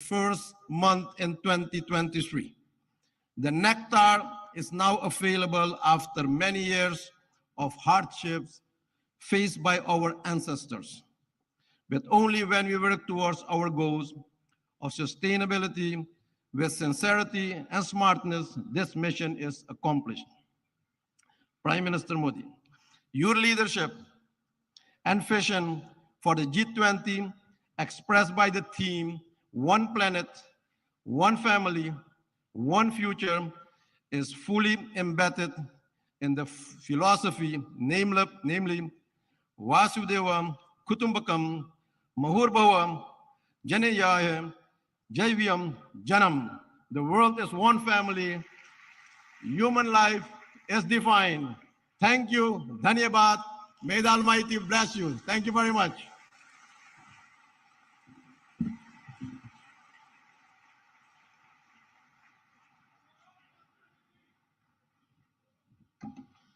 first month in 2023. The nectar is now available after many years of hardships faced by our ancestors. But only when we work towards our goals of sustainability with sincerity and smartness, this mission is accomplished. Prime Minister Modi, your leadership and vision for the G20 expressed by the theme, One Planet, One Family, One Future, is fully embedded in the philosophy, namely Vasudeva Kutumbakam Mahurbhava Janeyaya Jaivyam Janam. The world is one family. Human life is defined. Thank you. Dhanyabad. May the Almighty bless you. Thank you very much.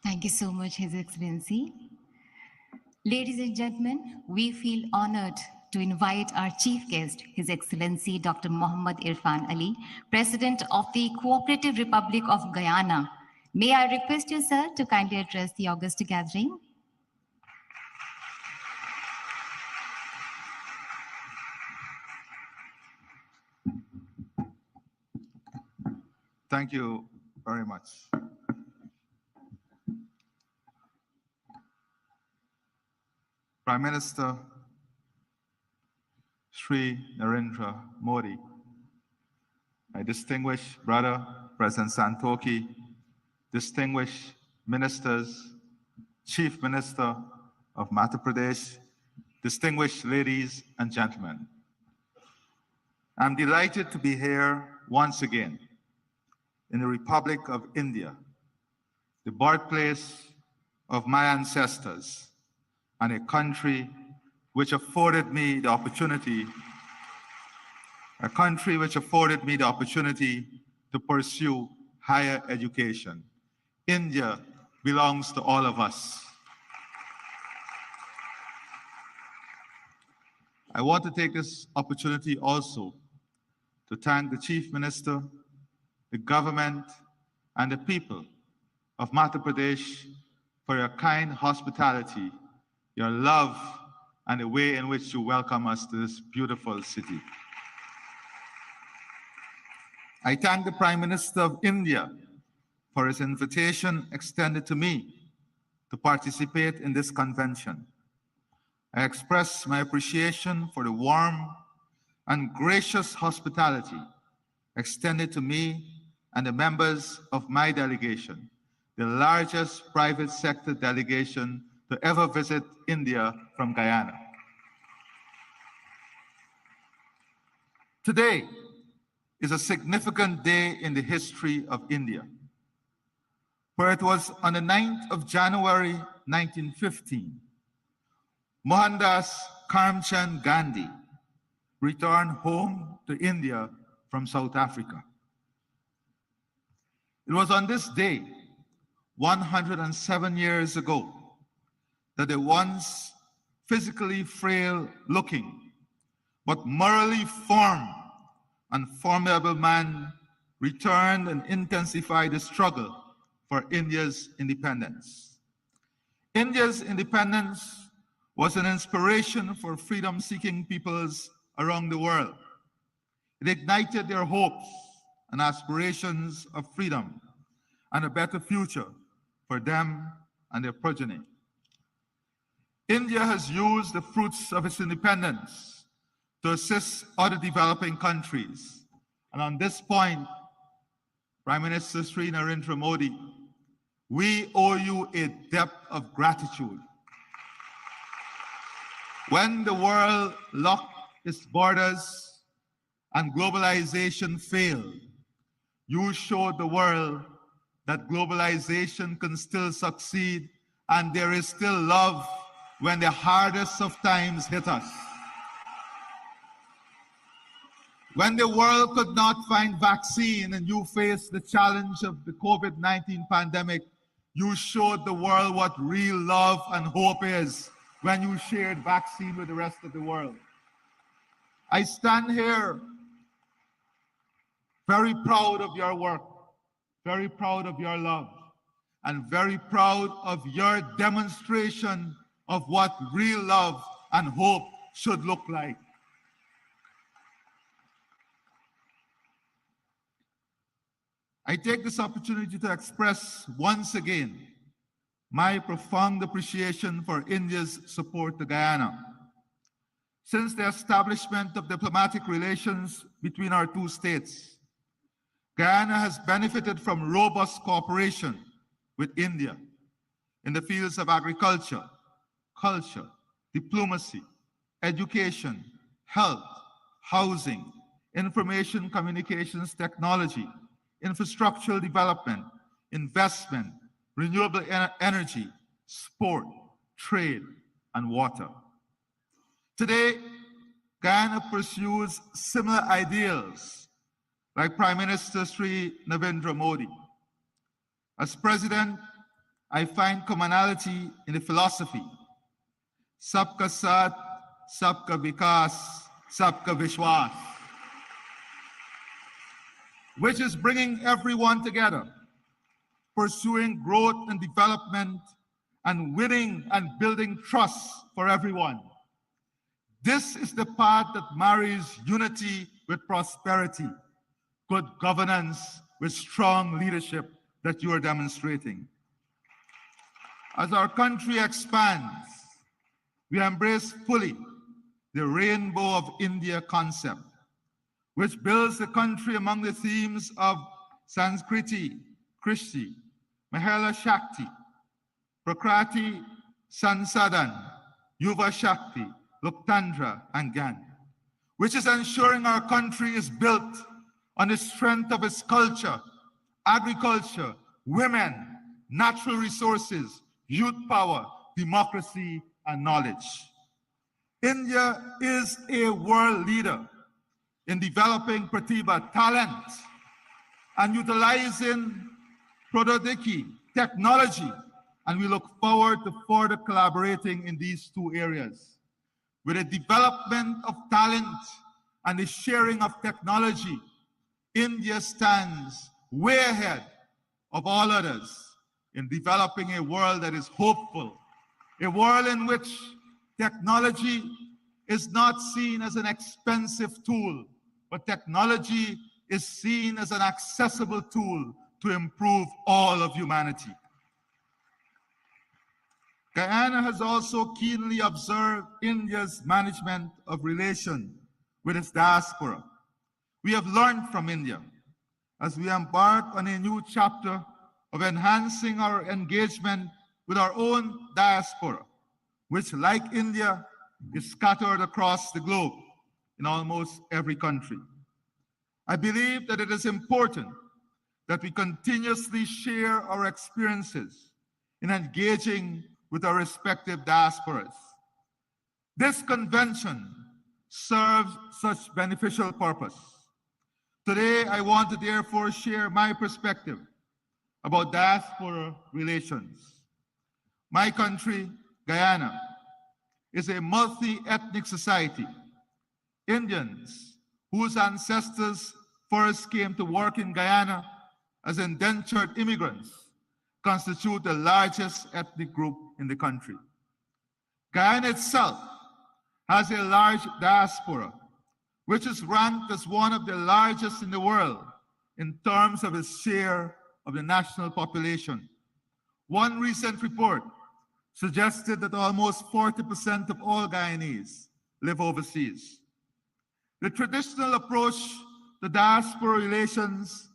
Thank you so much, His Excellency. Ladies and gentlemen, we feel honored to invite our chief guest, His Excellency Dr. Muhammad Irfan Ali, President of the Cooperative Republic of Guyana. May I request you, sir, to kindly address the august gathering? Thank you very much. Prime Minister Shri Narendra Modi, my distinguished brother, President Santoki, distinguished ministers, Chief Minister of Madhya Pradesh, distinguished ladies and gentlemen. I'm delighted to be here once again in the Republic of India, the birthplace of my ancestors, and a country which afforded me the opportunity, to pursue higher education. India belongs to all of us. I want to take this opportunity also to thank the Chief Minister, the government, and the people of Madhya Pradesh for your kind hospitality, your love, and the way in which you welcome us to this beautiful city. I thank the Prime Minister of India for his invitation extended to me to participate in this convention. I express my appreciation for the warm and gracious hospitality extended to me and the members of my delegation, the largest private sector delegation to ever visit India from Guyana. Today is a significant day in the history of India, for it was on the 9th of January 1915, Mohandas Karamchand Gandhi returned home to India from South Africa. It was on this day, 107 years ago, that the once physically frail-looking but morally firm and formidable man returned and intensified the struggle for India's independence. India's independence was an inspiration for freedom-seeking peoples around the world. It ignited their hopes and aspirations of freedom and a better future for them and their progeny. India has used the fruits of its independence to assist other developing countries. And on this point, Prime Minister Shri Narendra Modi, we owe you a debt of gratitude. When the world locked its borders and globalization failed, you showed the world that globalization can still succeed and there is still love when the hardest of times hit us. When the world could not find vaccine and you faced the challenge of the COVID-19 pandemic, you showed the world what real love and hope is when you shared vaccine with the rest of the world. I stand here very proud of your work, very proud of your love, and very proud of your demonstration of what real love and hope should look like. I take this opportunity to express once again my profound appreciation for India's support to Guyana. Since the establishment of diplomatic relations between our two states, Guyana has benefited from robust cooperation with India in the fields of agriculture, culture, diplomacy, education, health, housing, information communications technology, infrastructural development, investment, renewable energy, sport, trade, and water. Today, Guyana pursues similar ideals like Prime Minister Sri Narendra Modi. As president, I find commonality in the philosophy, Sabka Saath, Sabka Vikas, Sabka Vishwas, which is bringing everyone together, pursuing growth and development, and winning and building trust for everyone. This is the path that marries unity with prosperity, good governance with strong leadership that you are demonstrating. As our country expands, we embrace fully the Rainbow of India concept, which builds the country among the themes of Sanskriti, Krishti, Mahela Shakti, Prakriti, Sansadan, Yuva Shakti, Loktandra, and Gyan, which is ensuring our country is built on the strength of its culture, agriculture, women, natural resources, youth power, democracy, and knowledge. India is a world leader in developing Pratibha talent and utilizing Prododiki technology, and we look forward to further collaborating in these two areas. With the development of talent and the sharing of technology, India stands way ahead of all others in developing a world that is hopeful, a world in which technology is not seen as an expensive tool, but technology is seen as an accessible tool to improve all of humanity. Guyana has also keenly observed India's management of relation with its diaspora. We have learned from India as we embark on a new chapter of enhancing our engagement with our own diaspora, which, like India, is scattered across the globe in almost every country. I believe that it is important that we continuously share our experiences in engaging with our respective diasporas. This convention serves such beneficial purpose. Today, I want to therefore share my perspective about diaspora relations. My country, Guyana, is a multi-ethnic society. Indians, whose ancestors first came to work in Guyana as indentured immigrants, constitute the largest ethnic group in the country. Guyana itself has a large diaspora, which is ranked as one of the largest in the world in terms of its share of the national population. One recent report suggested that almost 40% of all Guyanese live overseas. The traditional approach to diaspora relations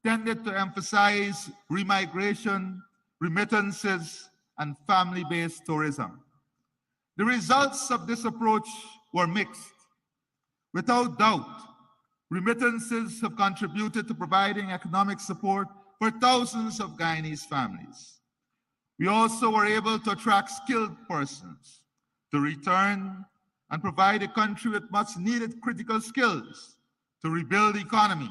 tended to emphasize remigration, remittances, and family-based tourism. The results of this approach were mixed. Without doubt, remittances have contributed to providing economic support for thousands of Guyanese families. We also were able to attract skilled persons to return and provide the country with much needed critical skills to rebuild the economy,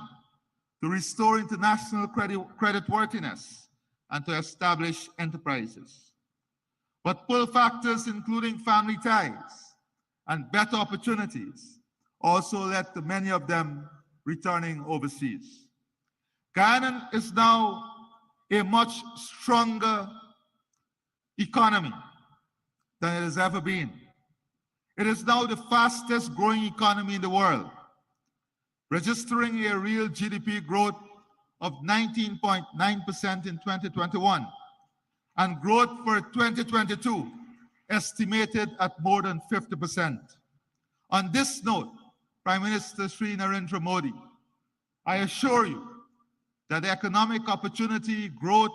to restore international creditworthiness, and to establish enterprises. But pull factors including family ties and better opportunities also led to many of them returning overseas. Guyana is now a much stronger economy than it has ever been. It is now the fastest growing economy in the world, registering a real GDP growth of 19.9% in 2021 and growth for 2022 estimated at more than 50%. On this note, Prime Minister Sri Narendra Modi, I assure you that the economic opportunity, growth,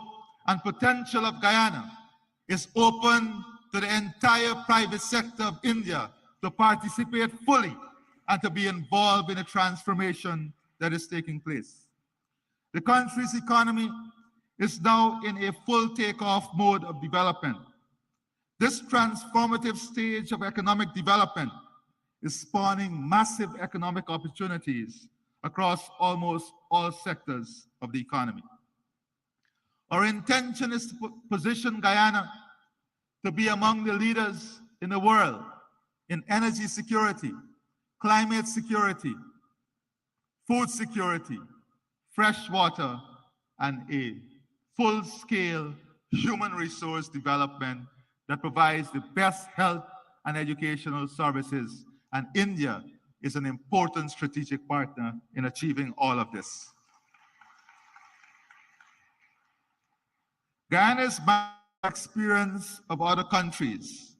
and potential of Guyana is open to the entire private sector of India to participate fully and to be involved in the transformation that is taking place. The country's economy is now in a full takeoff mode of development. This transformative stage of economic development is spawning massive economic opportunities across almost all sectors of the economy. Our intention is to position Guyana to be among the leaders in the world in energy security, climate security, food security, fresh water, and a full-scale human resource development that provides the best health and educational services, and India is an important strategic partner in achieving all of this. Guyana's experience of other countries,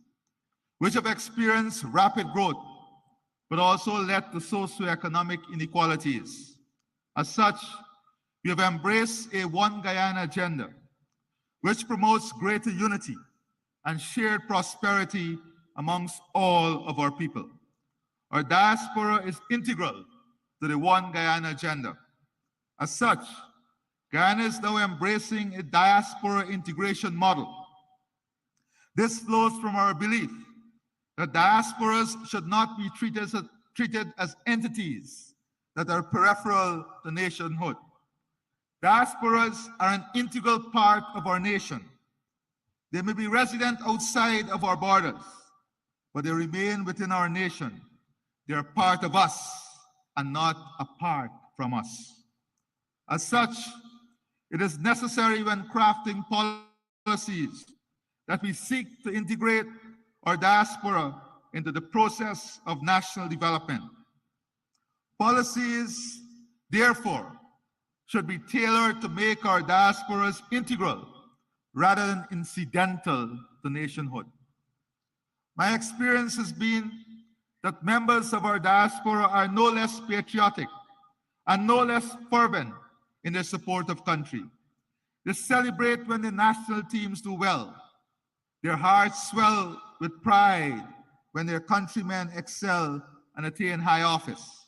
which have experienced rapid growth, but also led to socioeconomic inequalities. As such, we have embraced a One Guyana agenda, which promotes greater unity and shared prosperity amongst all of our people. Our diaspora is integral to the One Guyana agenda. As such, Guyana is now embracing a diaspora integration model. This flows from our belief that diasporas should not be treated as entities that are peripheral to nationhood. Diasporas are an integral part of our nation. They may be resident outside of our borders, but they remain within our nation. They are part of us and not apart from us. As such, it is necessary when crafting policies that we seek to integrate our diaspora into the process of national development. Policies, therefore, should be tailored to make our diasporas integral rather than incidental to nationhood. My experience has been that members of our diaspora are no less patriotic and no less fervent in their support of country. They celebrate when the national teams do well. Their hearts swell with pride when their countrymen excel and attain high office.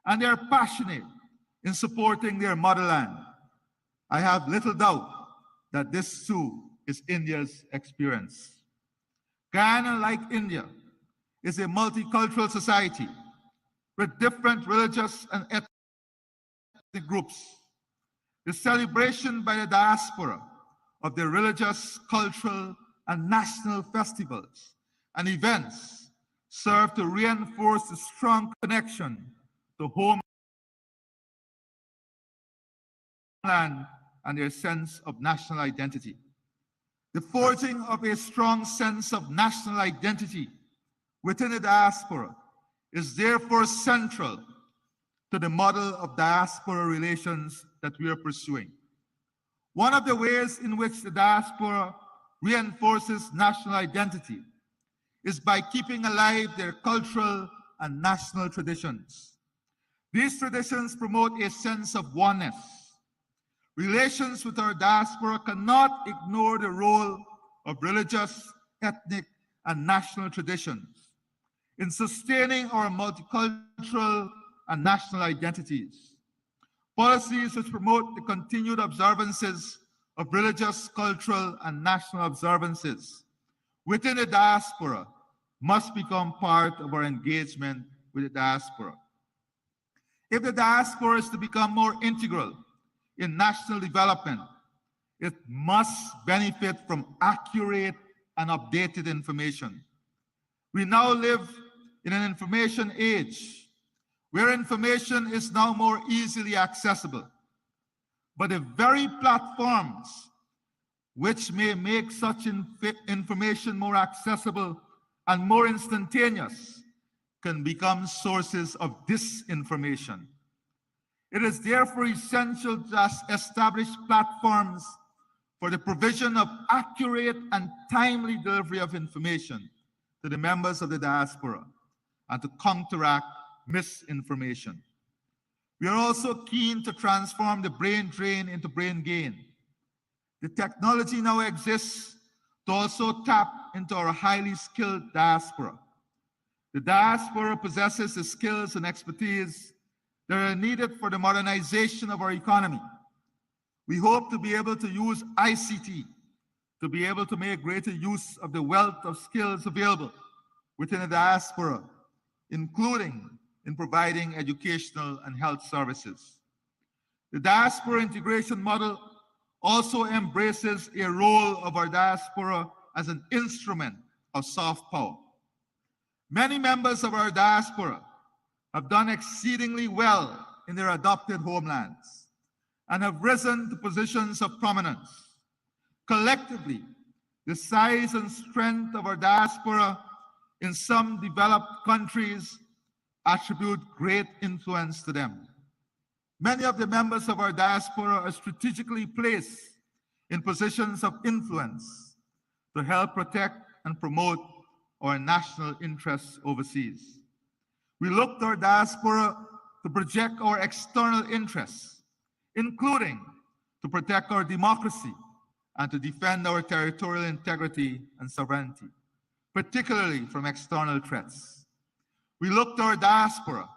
And they are passionate in supporting their motherland. I have little doubt that this too is India's experience. Guyana, like India, is a multicultural society with different religious and ethnic groups. The celebration by the diaspora of their religious, cultural, and national festivals and events serve to reinforce the strong connection to homeland and their sense of national identity. The forging of a strong sense of national identity within the diaspora is therefore central to the model of diaspora relations that we are pursuing. One of the ways in which the diaspora reinforces national identity is by keeping alive their cultural and national traditions. These traditions promote a sense of oneness. Relations with our diaspora cannot ignore the role of religious, ethnic, and national traditions in sustaining our multicultural and national identities. Policies which promote the continued observances of religious, cultural, and national observances within the diaspora must become part of our engagement with the diaspora. If the diaspora is to become more integral in national development, it must benefit from accurate and updated information. We now live in an information age where information is now more easily accessible. but the very platforms which may make such information more accessible and more instantaneous can become sources of disinformation. It is therefore essential to establish platforms for the provision of accurate and timely delivery of information to the members of the diaspora and to counteract misinformation. We are also keen to transform the brain drain into brain gain. The technology now exists to also tap into our highly skilled diaspora. The diaspora possesses the skills and expertise that are needed for the modernization of our economy. We hope to be able to use ICT to be able to make greater use of the wealth of skills available within the diaspora, including in providing educational and health services. The diaspora integration model also embraces a role of our diaspora as an instrument of soft power. Many members of our diaspora have done exceedingly well in their adopted homelands and have risen to positions of prominence. Collectively, the size and strength of our diaspora in some developed countries attribute great influence to them. Many of the members of our diaspora are strategically placed in positions of influence to help protect and promote our national interests overseas. We look to our diaspora to project our external interests, including to protect our democracy and to defend our territorial integrity and sovereignty, particularly from external threats. We look to our diaspora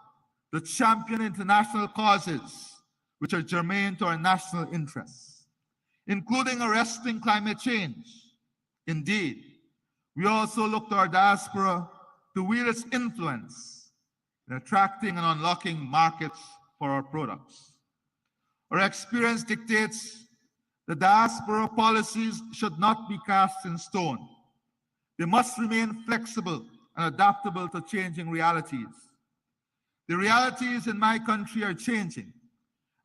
to champion international causes which are germane to our national interests, including arresting climate change. Indeed, we also look to our diaspora to wield its influence in attracting and unlocking markets for our products. Our experience dictates that diaspora policies should not be cast in stone. They must remain flexible and adaptable to changing realities. The realities in my country are changing,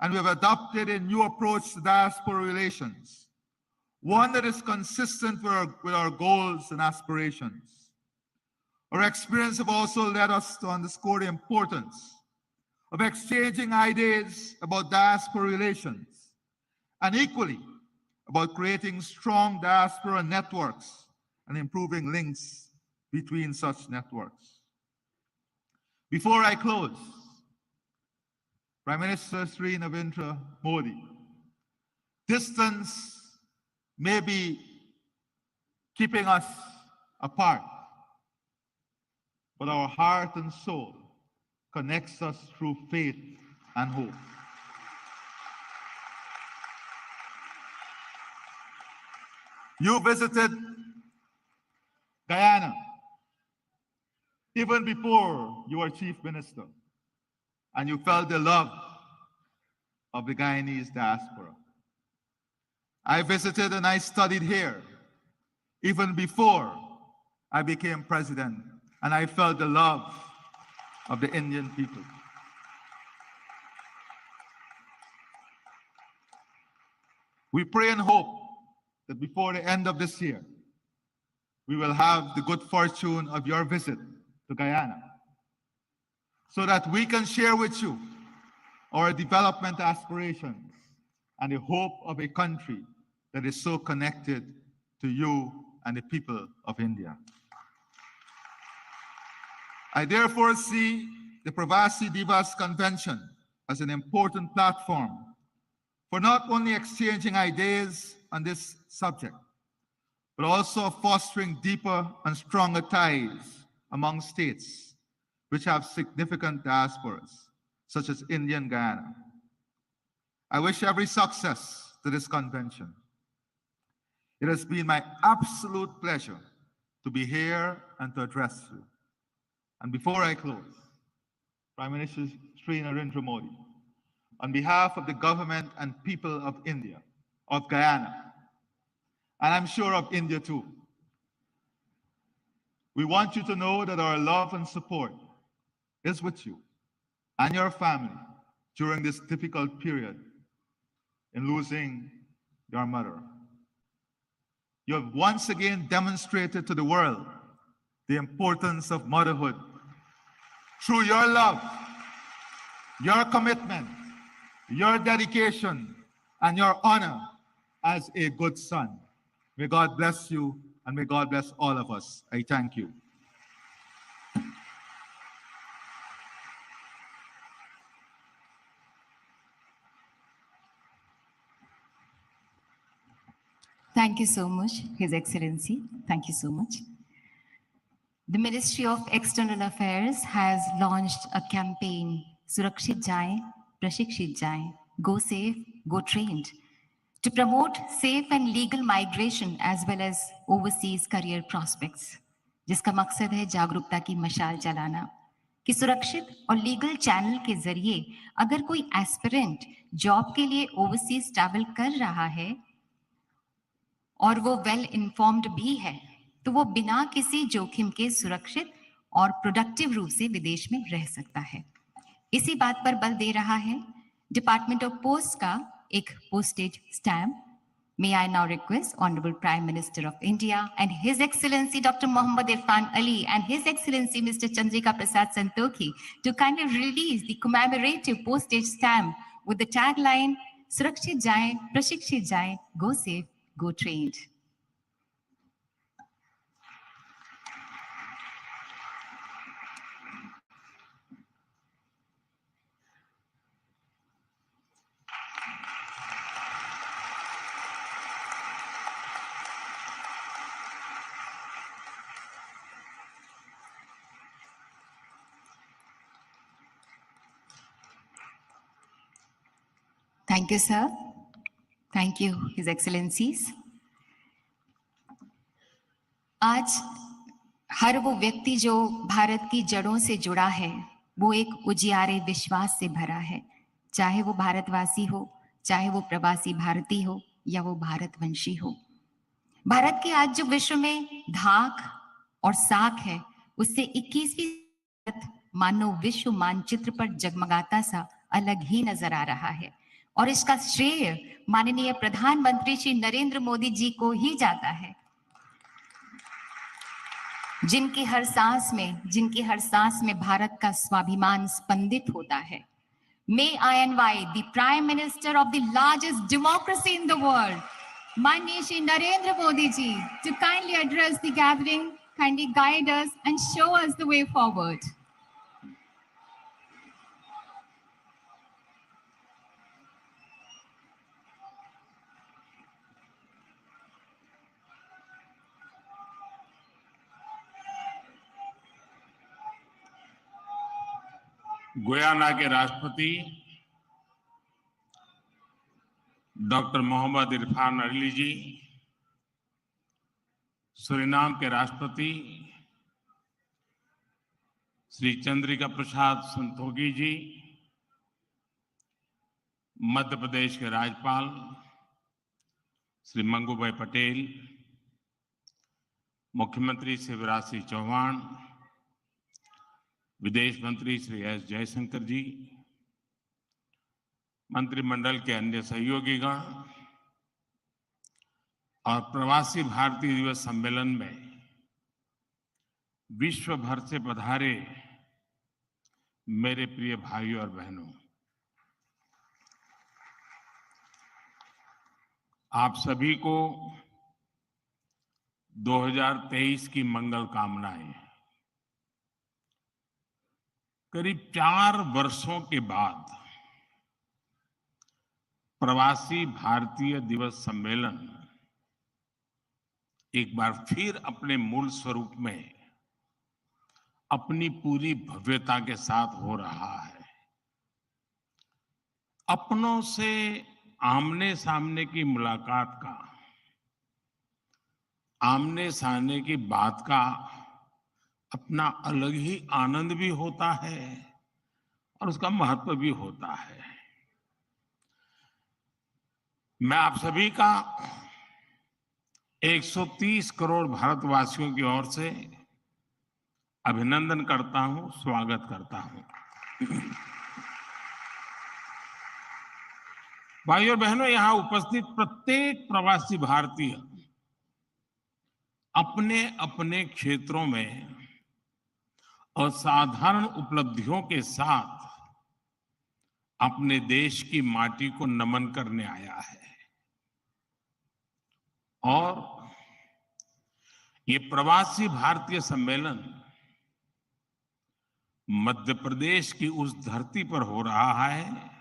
and we have adopted a new approach to diaspora relations, one that is consistent with our goals and aspirations. Our experience have also led us to underscore the importance of exchanging ideas about diaspora relations, and equally about creating strong diaspora networks and improving links between such networks. Before I close, Prime Minister Sri Narendra Modi, distance may be keeping us apart, but our heart and soul connects us through faith and hope. You visited Guyana even before you were chief minister, and you felt the love of the Guyanese diaspora. I visited and I studied here even before I became president, and I felt the love of the Indian people. We pray and hope that before the end of this year, we will have the good fortune of your visit to Guyana, so that we can share with you our development aspirations and the hope of a country that is so connected to you and the people of India. I therefore see the Pravasi Divas Convention as an important platform for not only exchanging ideas on this subject, but also fostering deeper and stronger ties among states which have significant diasporas, such as Indian Guyana. I wish every success to this convention. It has been my absolute pleasure to be here and to address you. And before I close, Prime Minister Sri Narendra Modi, on behalf of the government and people of India, of Guyana, and I'm sure of India too, we want you to know that our love and support is with you and your family during this difficult period in losing your mother. You have once again demonstrated to the world the importance of motherhood through your love, your commitment, your dedication, and your honor as a good son. May God bless you, and may God bless all of us. I thank you. Thank you so much, His Excellency. Thank you so much. The Ministry of External Affairs has launched a campaign, Surakshit Jaye, Prashikshit Jaye, Go Safe, Go Trained, to promote safe and legal migration as well as overseas career prospects, जिसका मकसद है जागरूकता की मशाल जलाना कि सुरक्षित और लीगल चैनल के जरिए अगर कोई एस्पिरेंट जॉब के लिए ओवरसीज ट्रैवल कर रहा है और वो वेल इन्फॉर्म्ड भी है तो वो बिना किसी जोखिम के सुरक्षित और प्रोडक्टिव रूप से विदेश में रह सकता है। इसी बात पर बल दे रहा है डिपार्टमेंट ऑफ पोस्ट का एक postage stamp. May I now request Honorable Prime Minister of India and His Excellency Dr. Mohammad Irfan Ali and His Excellency Mr. Chandrika Prasad Santokhi to kindly release the commemorative postage stamp with the tagline, Surakshit Jaye, Prashikshit Jaye, Go Safe, Go Trained. Thank you, sir. Thank you, His Excellencies. आज हर वो व्यक्ति जो भारत की जड़ों से जुड़ा है वो एक उजियारे विश्वास से भरा है, चाहे वो भारतवासी हो, चाहे वो प्रवासी भारतीय हो या वो भारतवंशी हो। भारत की आज जो विश्व में धाक और साख है उससे 21वीं मानो विश्व मानचित्र पर जगमगाता सा अलग ही नजर आ रहा है और इसका श्रेय माननीय प्रधानमंत्री श्री नरेंद्र मोदी जी को ही जाता है, जिनकी हर सांस में भारत का स्वाभिमान स्पंदित होता है। May I invite the Prime Minister of the largest democracy in the world, माननीय Shri Narendra Modi ji, to kindly address the gathering, kindly guide us and show us the way forward. Guyana के राष्ट्रपति डॉक्टर मोहम्मद इरफान अली जी, सूरीनाम के राष्ट्रपति श्री चंद्रिका प्रसाद संतोखी जी, मध्य प्रदेश के राज्यपाल श्री मंगूभाई पटेल, मुख्यमंत्री शिवराज सिंह चौहान, विदेश मंत्री श्री एस जयशंकर जी, मंत्रिमंडल के अन्य सहयोगीगण और प्रवासी भारतीय दिवस सम्मेलन में विश्व भर से पधारे मेरे प्रिय भाइयों और बहनों, आप सभी को 2023 की मंगल कामनाएं। करीब 4 वर्षों के बाद प्रवासी भारतीय दिवस सम्मेलन एक बार फिर अपने मूल स्वरूप में अपनी पूरी भव्यता के साथ हो रहा है। अपनों से आमने सामने की मुलाकात का, आमने सामने की बात का अपना अलग ही आनंद भी होता है और उसका महत्व भी होता है। मैं आप सभी का 130 करोड़ भारतवासियों की ओर से अभिनंदन करता हूं, स्वागत करता हूं। भाइयों और बहनों, यहां उपस्थित प्रत्येक प्रवासी भारतीय अपने अपने क्षेत्रों में असाधारण उपलब्धियों के साथ अपने देश की माटी को नमन करने आया है। और ये प्रवासी भारतीय सम्मेलन मध्य प्रदेश की उस धरती पर हो रहा है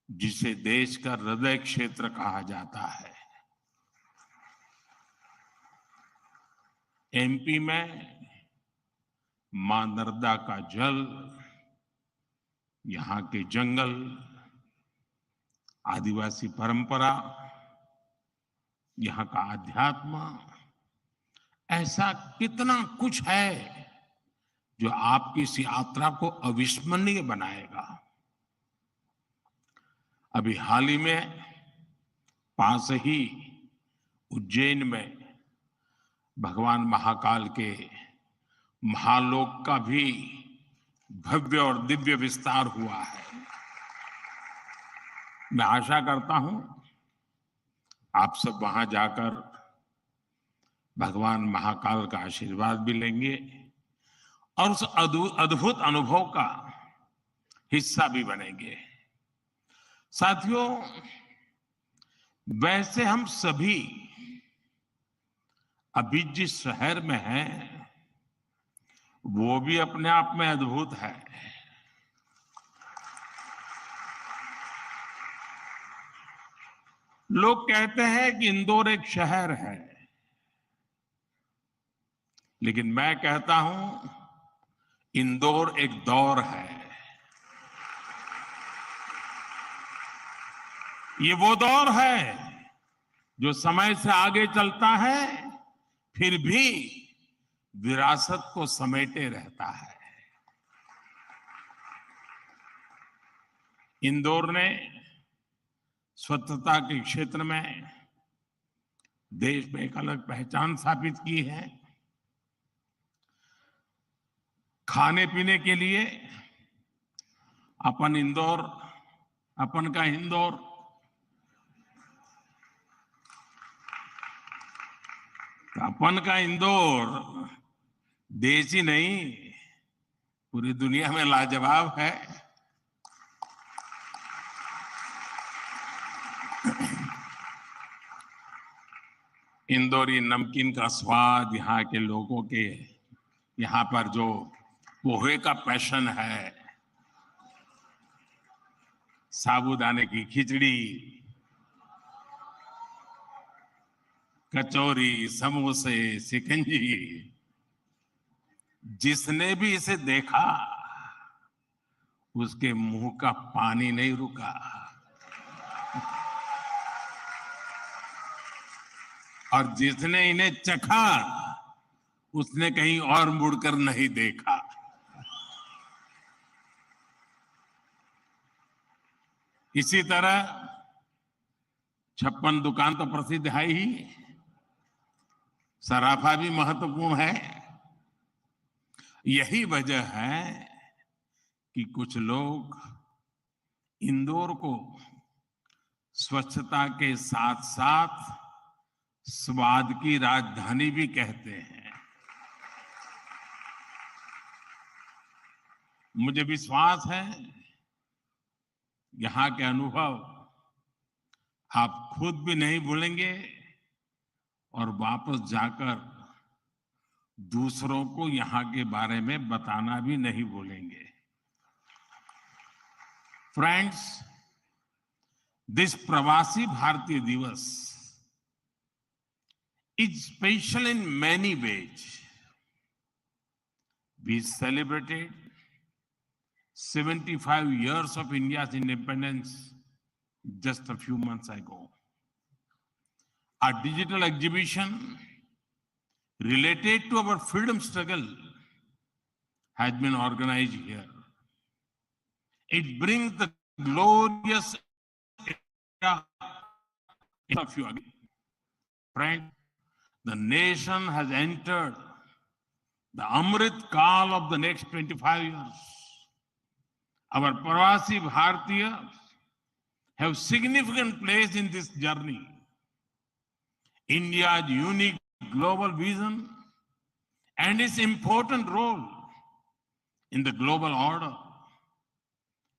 जिसे देश का हृदय क्षेत्र कहा जाता है। एमपी में मां नर्मदा का जल, यहाँ के जंगल, आदिवासी परंपरा, यहाँ का आध्यात्म, ऐसा कितना कुछ है जो आपकी इस यात्रा को अविस्मरणीय बनाएगा। अभी हाल ही में पास ही उज्जैन में भगवान महाकाल के महालोक का भी भव्य और दिव्य विस्तार हुआ है। मैं आशा करता हूं आप सब वहां जाकर भगवान महाकाल का आशीर्वाद भी लेंगे और उस अद्भुत अनुभव का हिस्सा भी बनेंगे। साथियों, वैसे हम सभी अभी जिस शहर में हैं वो भी अपने आप में अद्भुत है। लोग कहते हैं कि इंदौर एक शहर है, लेकिन मैं कहता हूं इंदौर एक दौर है। ये वो दौर है जो समय से आगे चलता है फिर भी विरासत को समेटे रहता है। इंदौर ने स्वच्छता के क्षेत्र में देश में एक अलग पहचान स्थापित की है। खाने पीने के लिए अपन का इंदौर अपन का इंदौर देश ही नहीं पूरी दुनिया में लाजवाब है। इंदौरी नमकीन का स्वाद, यहाँ के लोगों के यहाँ पर जो पोहे का पैशन है, साबूदाने की खिचड़ी, कचौरी, समोसे, शिकंजी, जिसने भी इसे देखा उसके मुंह का पानी नहीं रुका। और जिसने इन्हें चखा उसने कहीं और मुड़कर नहीं देखा। इसी तरह 56 दुकान तो प्रसिद्ध है ही, सराफा भी महत्वपूर्ण है। यही वजह है कि कुछ लोग इंदौर को स्वच्छता के साथ साथ स्वाद की राजधानी भी कहते हैं। मुझे विश्वास है यहाँ के अनुभव आप खुद भी नहीं भूलेंगे और वापस जाकर दूसरों को यहाँ के बारे में बताना भी नहीं भूलेंगे। फ्रेंड्स, दिस प्रवासी भारतीय दिवस is special in many ways. We celebrated 75 years of India's independence just a few months ago. A digital exhibition related to our freedom struggle has been organized here. It brings the glorious era of you again. Friends, the nation has entered the Amrit Kal of the next 25 years. Our Pravasi Bharatiya have significant place in this journey. India's unique global vision and its important role in the global order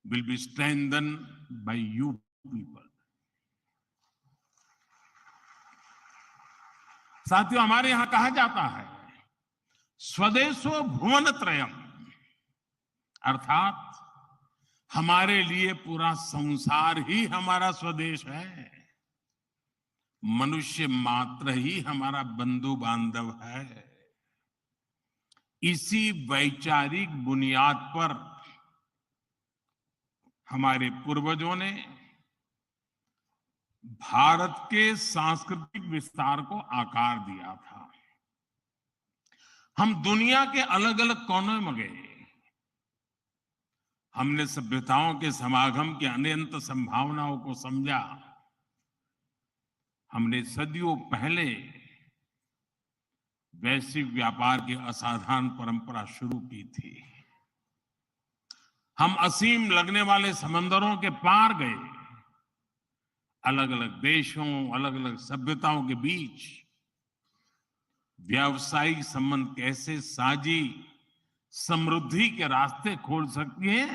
will be strengthened by you people. साथियों, हमारे यहां कहा जाता है स्वदेशो भुवनत्रयम, अर्थात हमारे लिए पूरा संसार ही हमारा स्वदेश है। मनुष्य मात्र ही हमारा बंधु बांधव है। इसी वैचारिक बुनियाद पर हमारे पूर्वजों ने भारत के सांस्कृतिक विस्तार को आकार दिया था। हम दुनिया के अलग अलग कोनों में गए, हमने सभ्यताओं के समागम की अनंत संभावनाओं को समझा। हमने सदियों पहले वैश्विक व्यापार की असाधारण परंपरा शुरू की थी। हम असीम लगने वाले समंदरों के पार गए, अलग अलग देशों, अलग अलग सभ्यताओं के बीच व्यावसायिक संबंध कैसे साझी समृद्धि के रास्ते खोल सकती है,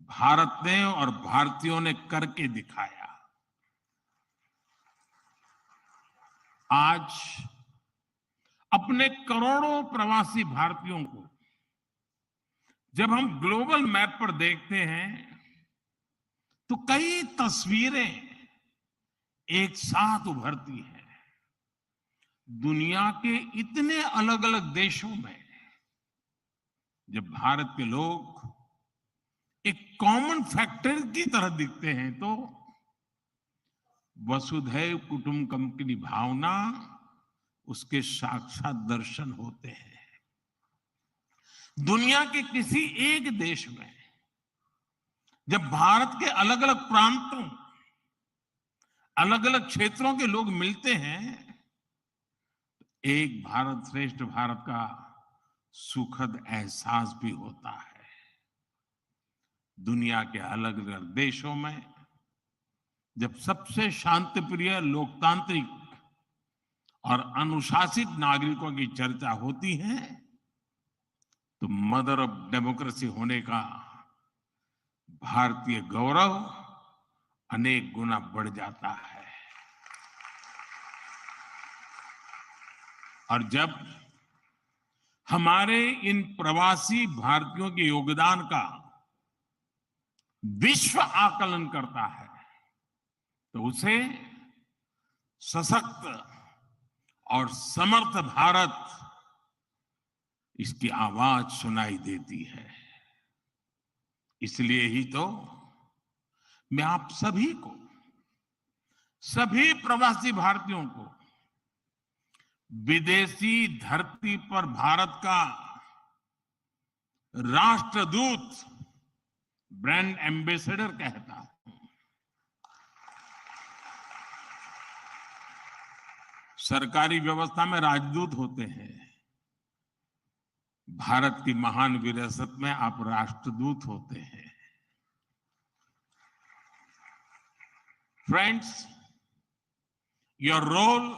भारत ने और भारतीयों ने करके दिखाया। आज अपने करोड़ों प्रवासी भारतीयों को जब हम ग्लोबल मैप पर देखते हैं तो कई तस्वीरें एक साथ उभरती हैं। दुनिया के इतने अलग अलग देशों में जब भारत के लोग एक कॉमन फैक्टर की तरह दिखते हैं तो वसुधैव कुटुंबकम की भावना उसके साक्षात दर्शन होते हैं। दुनिया के किसी एक देश में जब भारत के अलग अलग प्रांतों, अलग अलग क्षेत्रों के लोग मिलते हैं, एक भारत श्रेष्ठ भारत का सुखद एहसास भी होता है। दुनिया के अलग अलग देशों में जब सबसे शांतिप्रिय, लोकतांत्रिक और अनुशासित नागरिकों की चर्चा होती है तो मदर ऑफ डेमोक्रेसी होने का भारतीय गौरव अनेक गुना बढ़ जाता है। और जब हमारे इन प्रवासी भारतीयों के योगदान का विश्व आकलन करता है तो उसे सशक्त और समर्थ भारत, इसकी आवाज सुनाई देती है। इसलिए ही तो मैं आप सभी को, सभी प्रवासी भारतीयों को विदेशी धरती पर भारत का राष्ट्रदूत, ब्रांड एम्बेसडर कहता हूं। सरकारी व्यवस्था में राजदूत होते हैं, भारत की महान विरासत में आप राष्ट्रदूत होते हैं। Friends, your role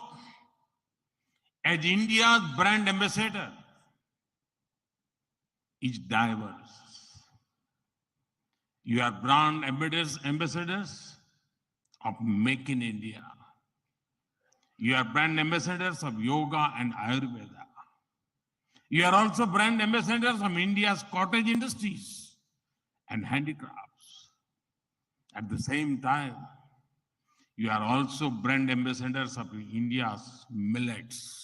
as India's brand ambassador is diverse. You are brand ambassadors of Make in India. You are brand ambassadors of yoga and Ayurveda. You are also brand ambassadors of India's cottage industries and handicrafts. At the same time, you are also brand ambassadors of India's millets.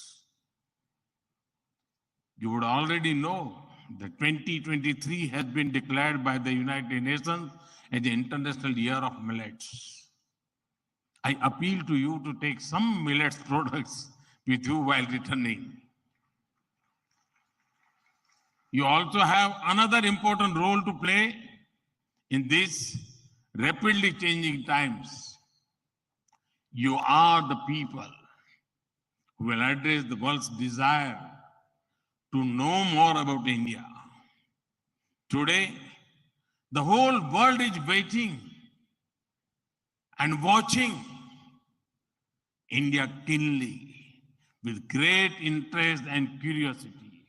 You would already know that 2023 has been declared by the United Nations as the International Year of Millets. I appeal to you to take some millets products with you while returning. You also have another important role to play in these rapidly changing times. You are the people who will address the world's desire to know more about India. Today, the whole world is waiting and watching India keenly with great interest and curiosity.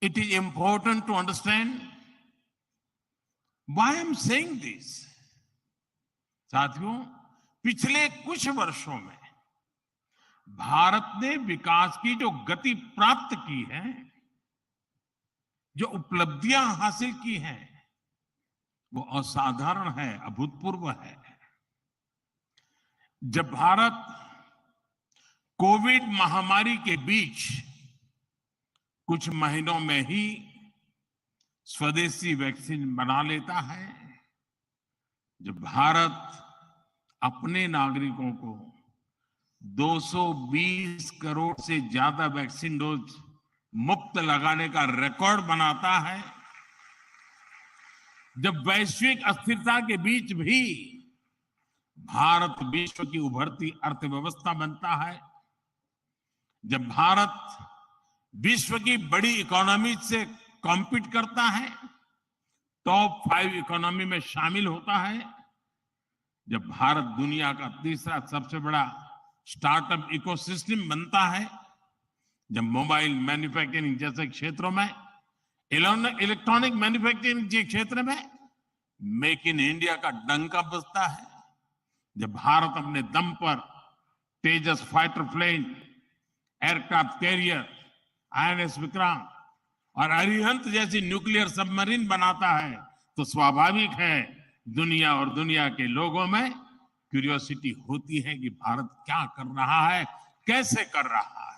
It is important to understand why I'm saying this. साथियों, पिछले कुछ वर्षों में भारत ने विकास की जो गति प्राप्त की है, जो उपलब्धियां हासिल की हैं, वो असाधारण है, अभूतपूर्व है। जब भारत कोविड महामारी के बीच कुछ महीनों में ही स्वदेशी वैक्सीन बना लेता है, जब भारत अपने नागरिकों को 220 करोड़ से ज्यादा वैक्सीन डोज मुफ्त लगाने का रिकॉर्ड बनाता है, जब वैश्विक अस्थिरता के बीच भी भारत विश्व की उभरती अर्थव्यवस्था बनता है, जब भारत विश्व की बड़ी इकोनॉमी से कॉम्पीट करता है, टॉप 5 इकोनॉमी में शामिल होता है, जब भारत दुनिया का तीसरा सबसे बड़ा स्टार्टअप इकोसिस्टम बनता है, जब मोबाइल मैन्युफैक्चरिंग जैसे क्षेत्रों में, इलेक्ट्रॉनिक मैन्युफैक्चरिंग के क्षेत्र में मेक इन इंडिया का डंका बजता है, जब भारत अपने दम पर Tejas fighter plane, aircraft carrier, INS Vikrant और अरिहंत जैसी न्यूक्लियर सबमरीन बनाता है, तो स्वाभाविक है दुनिया और दुनिया के लोगों में क्यूरियोसिटी होती है कि भारत क्या कर रहा है, कैसे कर रहा है।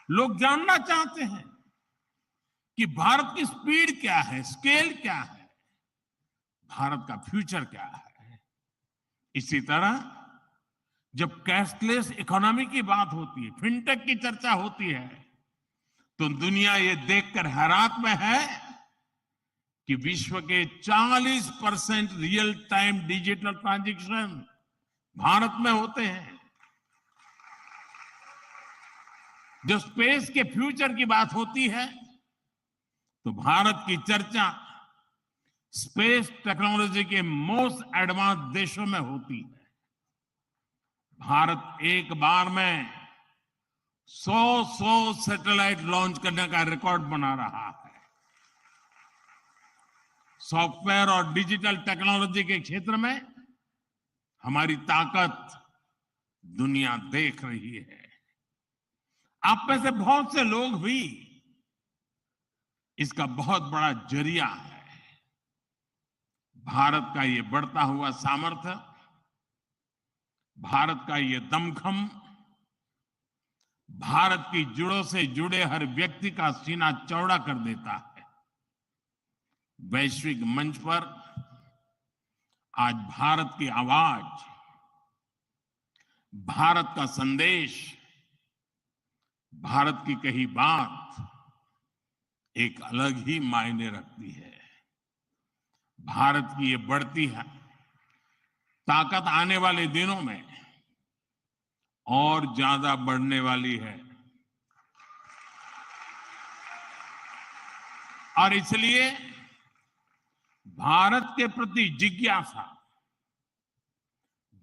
लोग जानना चाहते हैं कि भारत की स्पीड क्या है, स्केल क्या है, भारत का फ्यूचर क्या है। इसी तरह जब कैशलेस इकोनॉमी की बात होती है, फिनटेक की चर्चा होती है, तो दुनिया ये देखकर हैरान में है कि विश्व के 40% real time digital transaction Bharat में होते हैं। जब स्पेस के फ्यूचर की बात होती है, तो भारत की चर्चा स्पेस टेक्नोलॉजी के मोस्ट एडवांस देशों में होती है। भारत एक बार में 100 सैटेलाइट लॉन्च करने का रिकॉर्ड बना रहा है। सॉफ्टवेयर और डिजिटल टेक्नोलॉजी के क्षेत्र में हमारी ताकत दुनिया देख रही है। आप में से बहुत से लोग भी इसका बहुत बड़ा जरिया है। भारत का ये बढ़ता हुआ सामर्थ्य, भारत का ये दमखम, भारत की जड़ों से जुड़े हर व्यक्ति का सीना चौड़ा कर देता है। वैश्विक मंच पर आज भारत की आवाज, भारत का संदेश, भारत की कही बात एक अलग ही मायने रखती है। भारत की ये बढ़ती है ताकत आने वाले दिनों में और ज्यादा बढ़ने वाली है, और इसलिए भारत के प्रति जिज्ञासा,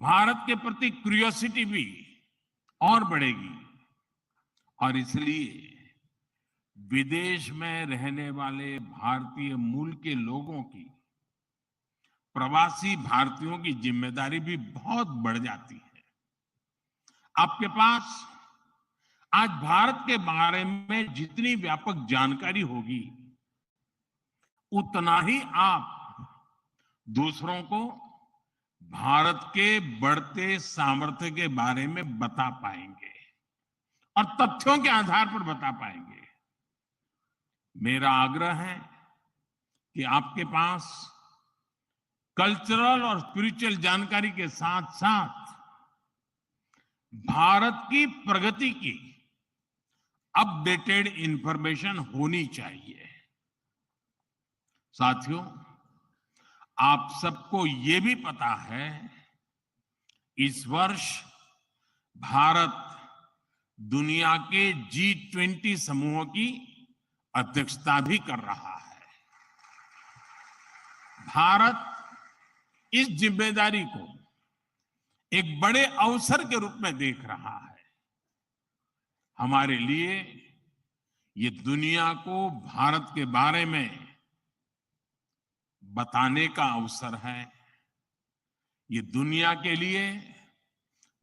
भारत के प्रति क्यूरियोसिटी भी और बढ़ेगी। और इसलिए विदेश में रहने वाले भारतीय मूल के लोगों की, प्रवासी भारतीयों की जिम्मेदारी भी बहुत बढ़ जाती है। आपके पास आज भारत के बारे में जितनी व्यापक जानकारी होगी, उतना ही आप दूसरों को भारत के बढ़ते सामर्थ्य के बारे में बता पाएंगे और तथ्यों के आधार पर बता पाएंगे। मेरा आग्रह है कि आपके पास कल्चरल और स्पिरिचुअल जानकारी के साथ साथ भारत की प्रगति की अपडेटेड इंफॉर्मेशन होनी चाहिए। साथियों, आप सबको ये भी पता है, इस वर्ष भारत दुनिया के G20 समूहों की अध्यक्षता भी कर रहा है। भारत इस जिम्मेदारी को एक बड़े अवसर के रूप में देख रहा है। हमारे लिए ये दुनिया को भारत के बारे में बताने का अवसर है। ये दुनिया के लिए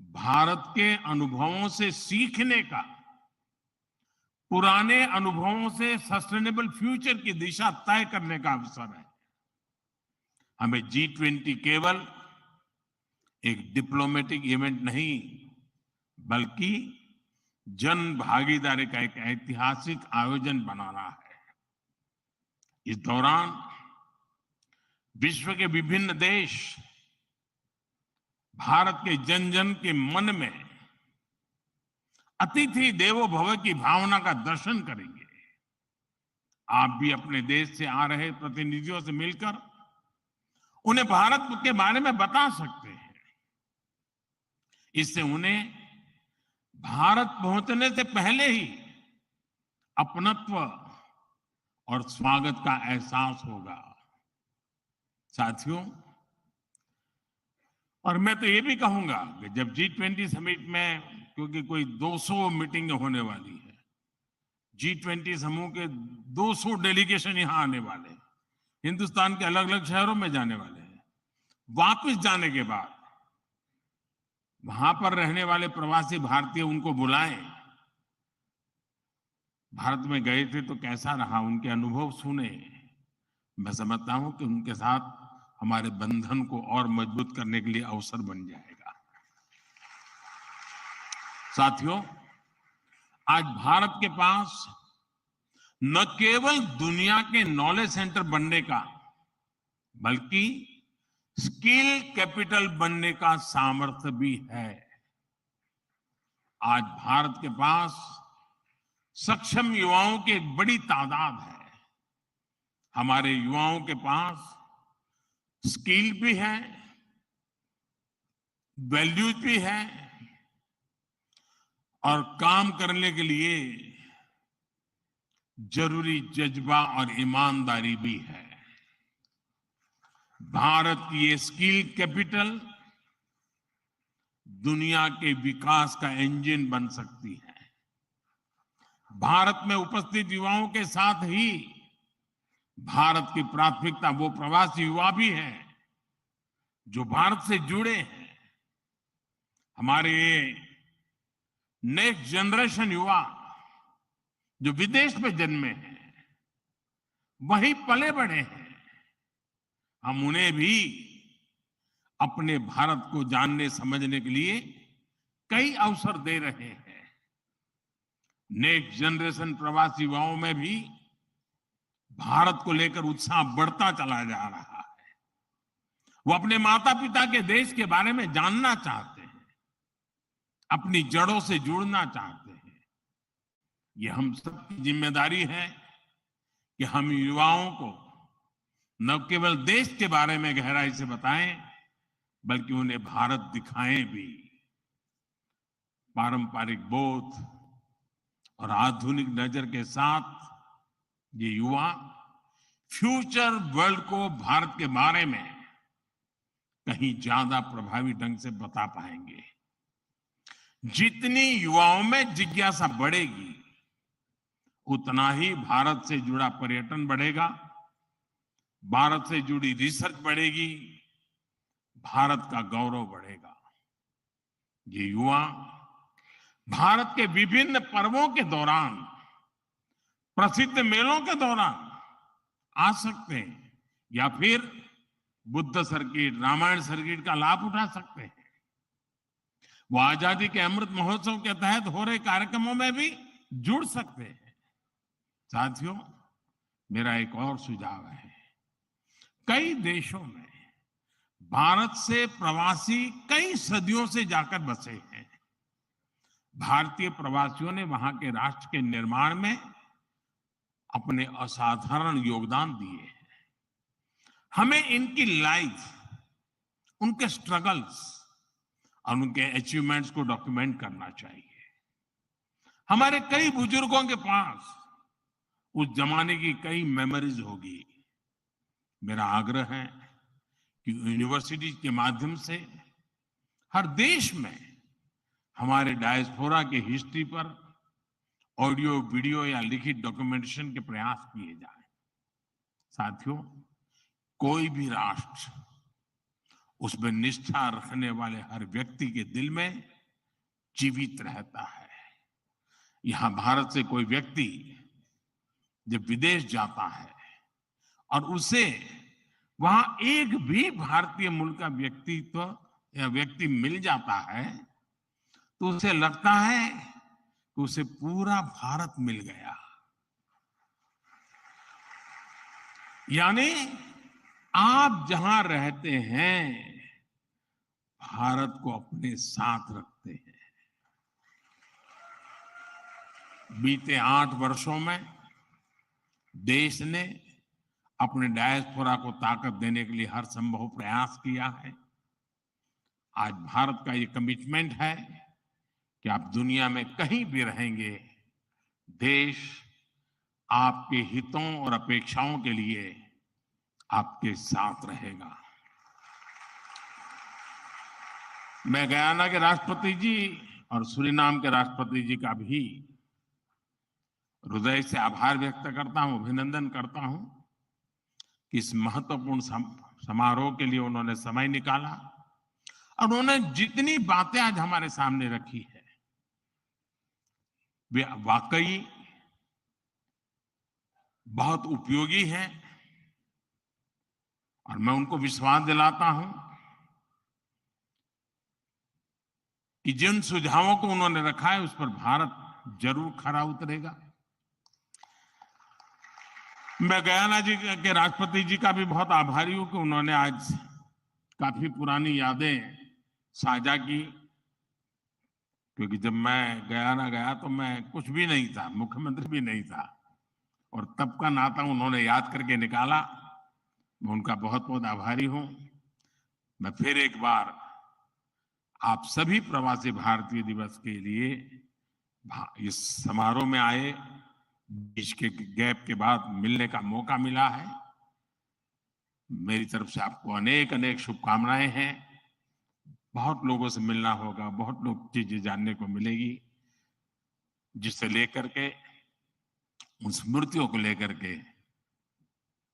भारत के अनुभवों से सीखने का, पुराने अनुभवों से सस्टेनेबल फ्यूचर की दिशा तय करने का अवसर है। हमें G20 केवल एक डिप्लोमेटिक इवेंट नहीं, बल्कि जन भागीदारी का एक ऐतिहासिक आयोजन बनाना है। इस दौरान विश्व के विभिन्न देश भारत के जन जन के मन में अतिथि देवो भव की भावना का दर्शन करेंगे। आप भी अपने देश से आ रहे प्रतिनिधियों से मिलकर उन्हें भारत के बारे में बता सकते हैं। इससे उन्हें भारत पहुंचने से पहले ही अपनत्व और स्वागत का एहसास होगा। साथियों, और मैं तो ये भी कहूंगा कि जब G20 समिट में, क्योंकि कोई 200 मीटिंग होने वाली है, G20 समूह के 200 डेलीगेशन यहां आने वाले हैं, हिंदुस्तान के अलग अलग शहरों में जाने वाले हैं। वापस जाने के बाद वहां पर रहने वाले प्रवासी भारतीय उनको बुलाएं, भारत में गए थे तो कैसा रहा, उनके अनुभव सुने। मैं समझता हूं कि उनके साथ हमारे बंधन को और मजबूत करने के लिए अवसर बन जाएगा। साथियों, आज भारत के पास न केवल दुनिया के नॉलेज सेंटर बनने का, बल्कि स्किल कैपिटल बनने का सामर्थ्य भी है। आज भारत के पास सक्षम युवाओं की एक बड़ी तादाद है। हमारे युवाओं के पास स्किल भी है, वैल्यूज भी है और काम करने के लिए जरूरी जज्बा और ईमानदारी भी है। भारत की ये स्किल कैपिटल दुनिया के विकास का इंजन बन सकती है। भारत में उपस्थित युवाओं के साथ ही भारत की प्राथमिकता वो प्रवासी युवा भी हैं जो भारत से जुड़े हैं। हमारे नेक्स्ट जनरेशन युवा जो विदेश में जन्मे हैं, वहीं पले बढ़े हैं, हम उन्हें भी अपने भारत को जानने समझने के लिए कई अवसर दे रहे हैं। नेक्स्ट जनरेशन प्रवासी युवाओं में भी भारत को लेकर उत्साह बढ़ता चला जा रहा है। वो अपने माता पिता के देश के बारे में जानना चाहते हैं, अपनी जड़ों से जुड़ना चाहते हैं। ये हम सबकी जिम्मेदारी है कि हम युवाओं को न केवल देश के बारे में गहराई से बताएं, बल्कि उन्हें भारत दिखाएं भी। पारंपरिक बोध और आधुनिक नजर के साथ ये युवा फ्यूचर वर्ल्ड को भारत के बारे में कहीं ज्यादा प्रभावी ढंग से बता पाएंगे। जितनी युवाओं में जिज्ञासा बढ़ेगी, उतना ही भारत से जुड़ा पर्यटन बढ़ेगा, भारत से जुड़ी रिसर्च बढ़ेगी, भारत का गौरव बढ़ेगा। ये युवा भारत के विभिन्न पर्वों के दौरान, प्रसिद्ध मेलों के दौरान आ सकते हैं या फिर बुद्ध सर्किट, रामायण सर्किट का लाभ उठा सकते हैं। वो आजादी के अमृत महोत्सव के तहत हो रहे कार्यक्रमों में भी जुड़ सकते हैं। साथियों, मेरा एक और सुझाव है। कई देशों में भारत से प्रवासी कई सदियों से जाकर बसे हैं। भारतीय प्रवासियों ने वहां के राष्ट्र के निर्माण में अपने असाधारण योगदान दिए हैं। हमें इनकी लाइफ, उनके स्ट्रगल्स और उनके अचीवमेंट्स को डॉक्यूमेंट करना चाहिए। हमारे कई बुजुर्गों के पास उस जमाने की कई मेमोरीज होगी, मेरा आग्रह है कि यूनिवर्सिटी के माध्यम से हर देश में हमारे डायस्पोरा के हिस्ट्री पर ऑडियो, वीडियो या लिखित डॉक्यूमेंटेशन के प्रयास किए जाएं। साथियों, कोई भी राष्ट्र उसमें निष्ठा रखने वाले हर व्यक्ति के दिल में जीवित रहता है। यहां भारत से कोई व्यक्ति जब विदेश जाता है और उसे वहां एक भी भारतीय मूल का व्यक्तित्व या व्यक्ति मिल जाता है तो उसे लगता है कि उसे पूरा भारत मिल गया। यानी आप जहां रहते हैं, भारत को अपने साथ रखते हैं। बीते 8 वर्षों में देश ने अपने डायस्पोरा को ताकत देने के लिए हर संभव प्रयास किया है। आज भारत का ये कमिटमेंट है कि आप दुनिया में कहीं भी रहेंगे, देश आपके हितों और अपेक्षाओं के लिए आपके साथ रहेगा। मैं गयाना के राष्ट्रपति जी और सूरीनाम के राष्ट्रपति जी का भी हृदय से आभार व्यक्त करता हूं, अभिनंदन करता हूं कि इस महत्वपूर्ण समारोह के लिए उन्होंने समय निकाला और उन्होंने जितनी बातें आज हमारे सामने रखी है वे वाकई बहुत उपयोगी हैं और मैं उनको विश्वास दिलाता हूं कि जिन सुझावों को उन्होंने रखा है उस पर भारत जरूर खरा उतरेगा। मैं गयाना जी के राष्ट्रपति जी का भी बहुत आभारी हूं कि उन्होंने आज काफी पुरानी यादें साझा की, क्योंकि जब मैं गयाना गया तो मैं कुछ भी नहीं था, मुख्यमंत्री भी नहीं था, और तब का नाता उन्होंने याद करके निकाला। मैं उनका बहुत बहुत आभारी हूं। मैं फिर एक बार आप सभी प्रवासी भारतीय दिवस के लिए इस समारोह में आए, बीच के गैप के बाद मिलने का मौका मिला है। मेरी तरफ से आपको अनेक अनेक शुभकामनाएं हैं। बहुत लोगों से मिलना होगा, बहुत लोग चीजें जानने को मिलेगी, जिससे लेकर के उन स्मृतियों को लेकर के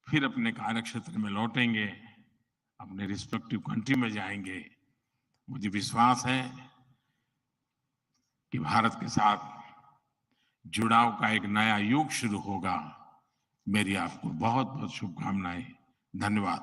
फिर अपने कार्य क्षेत्र में लौटेंगे, अपने रिस्पेक्टिव कंट्री में जाएंगे। मुझे विश्वास है कि भारत के साथ जुड़ाव का एक नया युग शुरू होगा। मेरी आपको बहुत बहुत शुभकामनाएं। धन्यवाद।